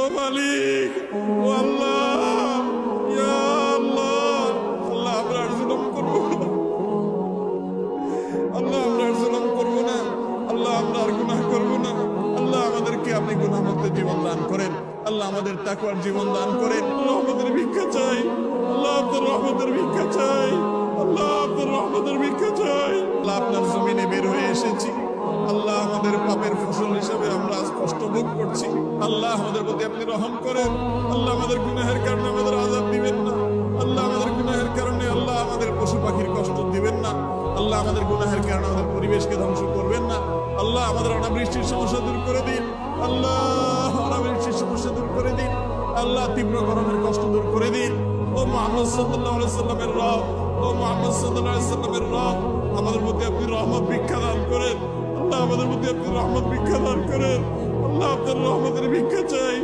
ও মালিক, ও আল্লাহ, ইয়া আল্লাহ, আল্লাহ আমরা আর জুলুম করবো না, আল্লাহ আমরা আর জুলুম করবো না, আল্লাহ আমরা আর গুনাহ করবো না। আল্লাহ আমাদেরকে আপনি গুনাহমুক্ত জীবন দান করেন, আল্লাহ আমাদের তাকওয়ার জীবন দান করেন। আল্লাহ আমাদের ভিক্ষা চাই, আল্লাহ আপনার রহমতের ভিক্ষা চাই, আল্লাহ আপনার রহমতের ভিক্ষা চাই। আল্লাহ আপনার জমিনে বের হয়ে এসেছি, আল্লাহ আমাদের পাপের ফসল হিসেবে আমরা আজ কষ্ট ভোগ করছি। আল্লাহ আমাদের প্রতি আপনি রহম করেন, আল্লাহ আমাদের গুনাহের কারণে আমাদের আযাব দিবেন না, আল্লাহ আমাদের গুনাহের কারণে আল্লাহ আমাদের পশু পাখির কষ্ট দিবেন না, আল্লাহ আমাদের গুনাহের কারণে আমাদের পরিবেশকে ধ্বংস করবেন না। আল্লাহ আমাদের অনাবৃষ্টির সমস্যা দূর করে দিন, আল্লাহ অনাবৃষ্টির সমস্যা দূর করে দিন, আল্লাহ তীব্র গরমের কষ্ট দূর করে দিন। ও মুহাম্মদ সাল্লাল্লাহু আলাইহি সাল্লামের রব, ও মুহাম্মদ সাল্লাল্লাহু আলাইহি সাল্লামের রব, আমাদের প্রতি আপনি রহমত ভিক্ষা দান করেন, আল্লাহ আমাদের প্রতি আপনি রহমত ভিক্ষা দান করেন, আল্লাহ আপনার রহমতের ভিক্ষা চাই,